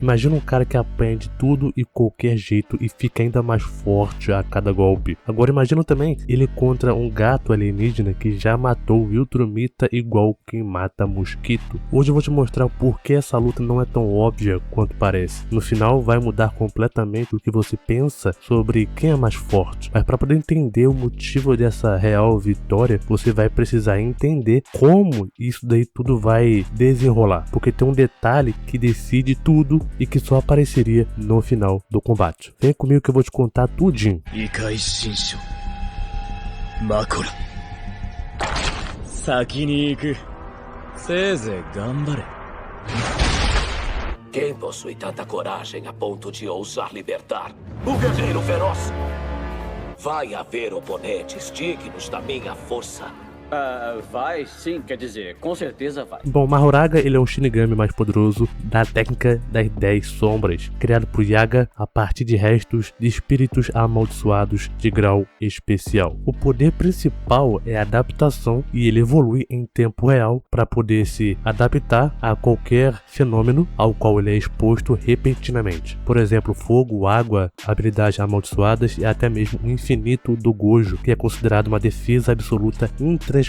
Imagina um cara que apanha de tudo e qualquer jeito e fica ainda mais forte a cada golpe. Agora imagina também ele contra um gato alienígena que já matou o Viltrumita igual quem mata mosquito. Hoje eu vou te mostrar o porquê essa luta não é tão óbvia quanto parece. No final vai mudar completamente o que você pensa sobre quem é mais forte. Mas para poder entender o motivo dessa real vitória, você vai precisar entender como isso daí tudo vai desenrolar. Porque tem um detalhe que decide tudo e que só apareceria no final do combate. Vem comigo que eu vou te contar tudinho. 先に行く。せいぜい頑張れ。 Quem possui tanta coragem a ponto de ousar libertar o guerreiro feroz? Vai haver oponentes dignos da minha força. Vai sim, quer dizer, com certeza vai. Bom, Mahoraga ele é um Shinigami mais poderoso da técnica das 10 sombras, criado por Yaga a partir de restos de espíritos amaldiçoados de grau especial. O poder principal é a adaptação e ele evolui em tempo real para poder se adaptar a qualquer fenômeno ao qual ele é exposto repentinamente. Por exemplo, fogo, água, habilidades amaldiçoadas e até mesmo o infinito do Gojo, que é considerado uma defesa absoluta intransponível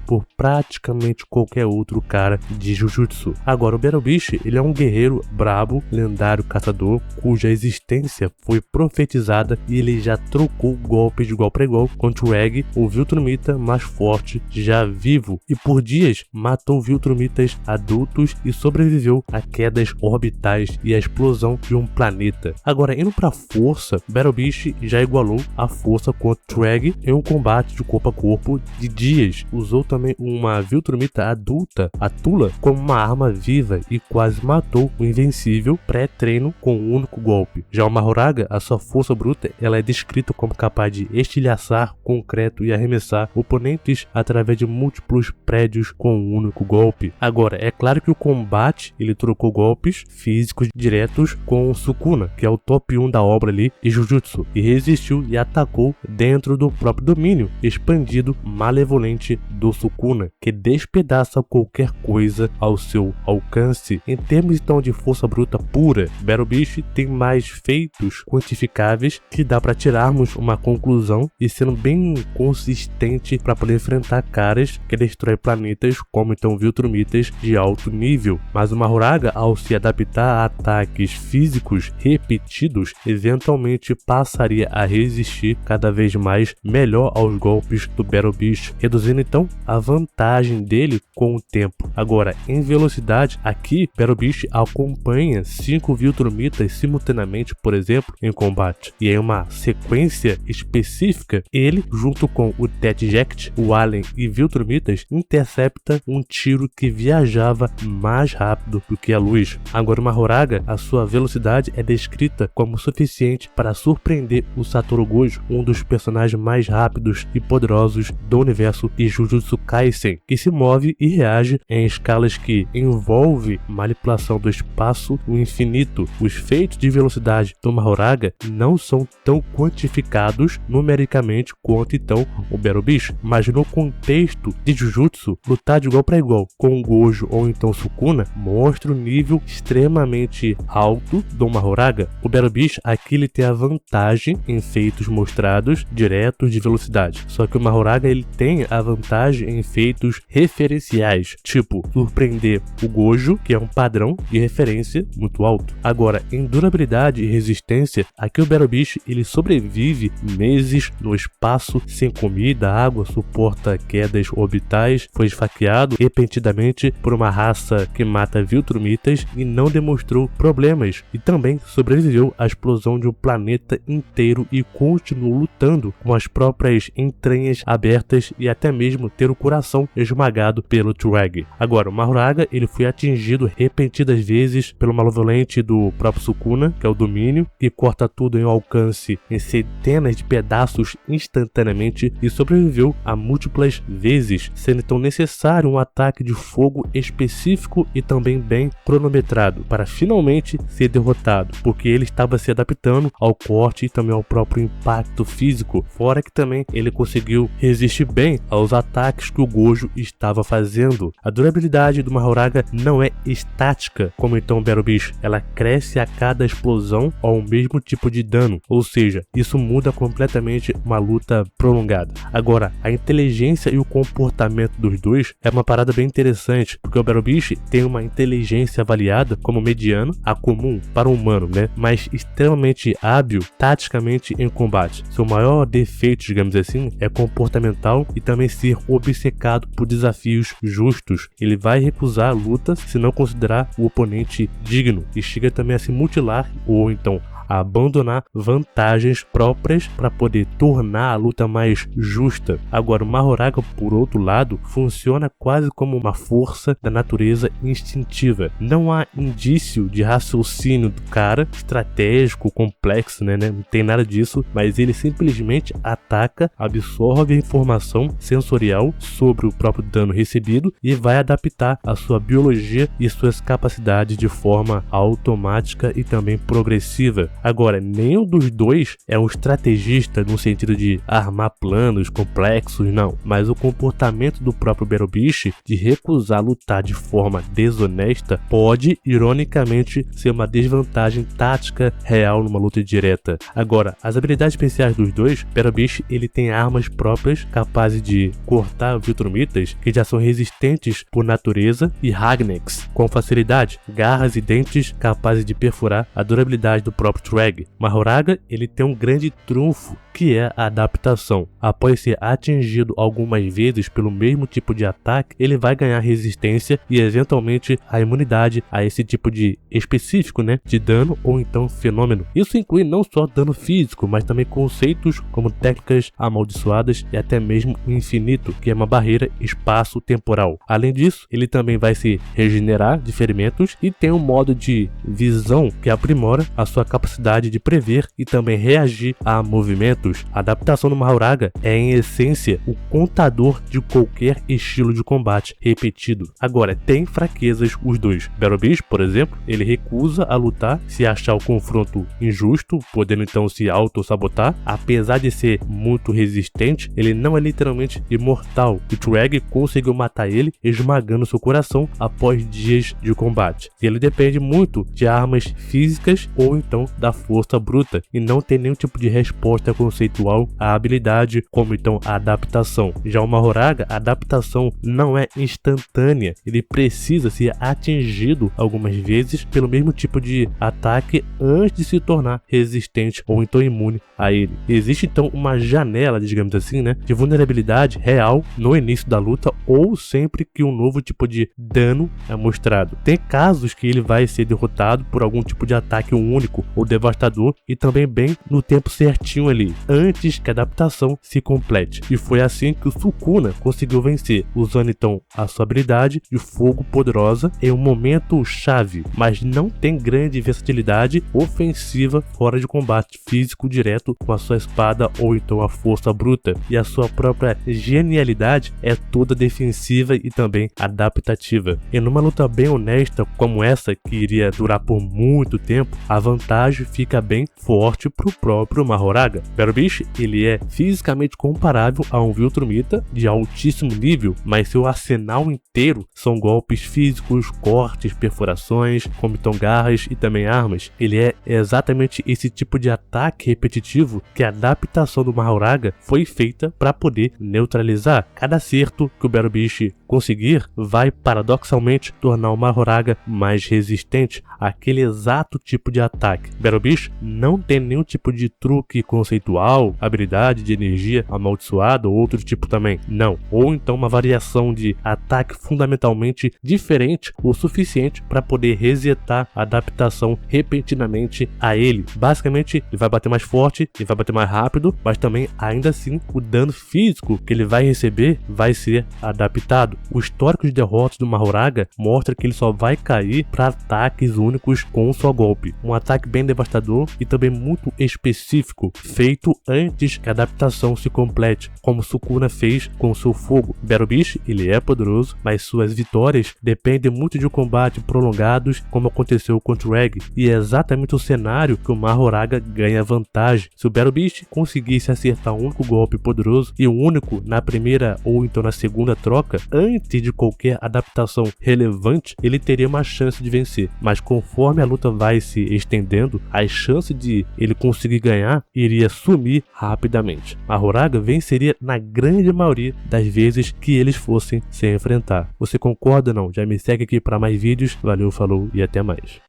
por praticamente qualquer outro cara de Jujutsu. Agora, o Battle Beast, ele é um guerreiro brabo, lendário caçador, cuja existência foi profetizada e ele já trocou golpes de igual para igual contra o Egg, o Viltrumita mais forte já vivo, e por dias matou Viltrumitas adultos e sobreviveu a quedas orbitais e a explosão de um planeta. Agora, indo para força, Battle Beast já igualou a força contra o Egg em um combate de corpo a corpo de dias. Usou também uma Viltrumita adulta, a Tula, como uma arma viva e quase matou o Invencível pré-treino com um único golpe. Já o Mahoraga, a sua força bruta, ela é descrita como capaz de estilhaçar concreto e arremessar oponentes através de múltiplos prédios com um único golpe. Agora, é claro que o combate, ele trocou golpes físicos diretos com o Sukuna, que é o top 1 da obra ali de Jujutsu, e resistiu e atacou dentro do próprio domínio expandido malevolente do Sukuna, que despedaça qualquer coisa ao seu alcance. Em termos então de força bruta pura, Battle Beast tem mais feitos quantificáveis que dá para tirarmos uma conclusão e sendo bem consistente para poder enfrentar caras que destrói planetas como então Viltrumitas de alto nível. Mas o Mahoraga, ao se adaptar a ataques físicos repetidos, eventualmente passaria a resistir cada vez mais melhor aos golpes do Battle Beast, reduzindo então a vantagem dele com o tempo. Agora, em velocidade, aqui Battle Beast acompanha 5 Viltrumitas simultaneamente, por exemplo, em combate. E em uma sequência específica, ele, junto com o Tetject, o Alien e Viltrumitas, intercepta um tiro que viajava mais rápido do que a luz. Agora, o Mahoraga, a sua velocidade é descrita como suficiente para surpreender o Satoru Gojo, um dos personagens mais rápidos e poderosos do universo de Jujutsu Kaisen, que se move e reage em escalas que envolve manipulação do espaço, o infinito. Os feitos de velocidade do Mahoraga não são tão quantificados numericamente quanto então o Battle Beast, mas no contexto de Jujutsu, lutar de igual para igual com o Gojo ou então Sukuna mostra um nível extremamente alto do Mahoraga. O Battle Beast aqui ele tem a vantagem em feitos mostrados diretos de velocidade, só que o Mahoraga ele tem a vantagem em feitos referenciais, tipo surpreender o Gojo, que é um padrão de referência muito alto. Agora, em durabilidade e resistência, aqui o Battle Beast ele sobrevive meses no espaço sem comida, água, suporta quedas orbitais, foi esfaqueado repentinamente por uma raça que mata Viltrumitas e não demonstrou problemas, e também sobreviveu à explosão de um planeta inteiro e continuou lutando com as próprias entranhas abertas e até mesmo ter o coração esmagado pelo T-Reg. Agora, o Mahoraga ele foi atingido repetidas vezes pelo malevolente do próprio Sukuna, que é o domínio, que corta tudo em alcance em centenas de pedaços instantaneamente e sobreviveu a múltiplas vezes, sendo então necessário um ataque de fogo específico e também bem cronometrado para finalmente ser derrotado, porque ele estava se adaptando ao corte e também ao próprio impacto físico, fora que também ele conseguiu resistir bem aos ataques que o Gojo estava fazendo. A durabilidade do Mahoraga não é estática, como então o Battle Beast. Ela cresce a cada explosão ao mesmo tipo de dano, ou seja, isso muda completamente uma luta prolongada. Agora, a inteligência e o comportamento dos dois é uma parada bem interessante, porque o Battle Beast tem uma inteligência avaliada como mediano a comum para o humano, né? Mas extremamente hábil taticamente em combate. Seu maior defeito, digamos assim, é comportamental e também ser obcecado por desafios justos. Ele vai recusar lutas se não considerar o oponente digno e chega também a se mutilar ou então a abandonar vantagens próprias para poder tornar a luta mais justa. Agora, o Mahoraga, por outro lado, funciona quase como uma força da natureza instintiva. Não há indício de raciocínio do cara, estratégico, complexo, né? Não tem nada disso, mas ele simplesmente ataca, absorve a informação sensorial sobre o próprio dano recebido e vai adaptar a sua biologia e suas capacidades de forma automática e também progressiva. Agora, nenhum dos dois é um estrategista no sentido de armar planos complexos, não. Mas o comportamento do próprio Battle Beast de recusar lutar de forma desonesta pode, ironicamente, ser uma desvantagem tática real numa luta direta. Agora, as habilidades especiais dos dois, Battle Beast ele tem armas próprias capazes de cortar Viltrumitas que já são resistentes por natureza e Ragnex com facilidade, garras e dentes capazes de perfurar a durabilidade do próprio Treg. Mahoraga ele tem um grande trunfo que é a adaptação. Após ser atingido algumas vezes pelo mesmo tipo de ataque, ele vai ganhar resistência e eventualmente a imunidade a esse tipo de específico, né, de dano ou então fenômeno. Isso inclui não só dano físico, mas também conceitos como técnicas amaldiçoadas e até mesmo o infinito, que é uma barreira espaço-temporal. Além disso, ele também vai se regenerar de ferimentos e tem um modo de visão que aprimora a sua capacidade de prever e também reagir a movimentos. A adaptação do Mahoraga é em essência o contador de qualquer estilo de combate repetido. Agora, tem fraquezas os dois. Battle Beast, por exemplo, ele recusa a lutar se achar o confronto injusto, podendo então se auto-sabotar. Apesar de ser muito resistente, ele não é literalmente imortal. O Treg conseguiu matar ele, esmagando seu coração após dias de combate. E ele depende muito de armas físicas ou então da força bruta, e não tem nenhum tipo de resposta conceitual à habilidade, como então a adaptação. Já o Mahoraga, a adaptação não é instantânea, ele precisa ser atingido algumas vezes pelo mesmo tipo de ataque antes de se tornar resistente ou então imune a ele. Existe então uma janela, digamos assim, né, de vulnerabilidade real no início da luta ou sempre que um novo tipo de dano é mostrado. Tem casos que ele vai ser derrotado por algum tipo de ataque único ou devastador e também bem no tempo certinho ali, antes que a adaptação se complete. E foi assim que o Sukuna conseguiu vencer, usando então a sua habilidade de fogo poderosa em um momento chave, mas não tem grande versatilidade ofensiva fora de combate físico direto com a sua espada ou então a força bruta, e a sua própria genialidade é toda defensiva e também adaptativa. E numa luta bem honesta como essa, que iria durar por muito tempo, a vantagem fica bem forte pro próprio Mahoraga. Battle Beast, ele é fisicamente comparável a um Viltrumita de altíssimo nível, mas seu arsenal inteiro são golpes físicos, cortes, perfurações, como então garras e também armas. Ele é exatamente esse tipo de ataque repetitivo que a adaptação do Mahoraga foi feita para poder neutralizar. Cada acerto que o Battle Beast conseguir vai paradoxalmente tornar o Mahoraga mais resistente àquele exato tipo de ataque. Battle Beast não tem nenhum tipo de truque conceitual, habilidade de energia amaldiçoada ou outro tipo também, não. Ou então uma variação de ataque fundamentalmente diferente o suficiente para poder resetar a adaptação repentinamente a ele. Basicamente, ele vai bater mais forte, ele vai bater mais rápido, mas também ainda assim o dano físico que ele vai receber vai ser adaptado. O histórico de derrotas do Mahoraga mostra que ele só vai cair para ataques únicos com um só golpe. Um ataque bem devastador e também muito específico, feito muito antes que a adaptação se complete, como Sukuna fez com seu fogo. Battle Beast, ele é poderoso, mas suas vitórias dependem muito de combate prolongados, como aconteceu contra o Egg, e é exatamente o cenário que o Mahoraga ganha vantagem. Se o Battle Beast conseguisse acertar um único golpe poderoso, e um único na primeira ou então na segunda troca, antes de qualquer adaptação relevante, ele teria uma chance de vencer, mas conforme a luta vai se estendendo, a chance de ele conseguir ganhar iria sumir rapidamente. Mahoraga venceria na grande maioria das vezes que eles fossem se enfrentar. Você concorda ou não? Já me segue aqui para mais vídeos. Valeu, falou e até mais.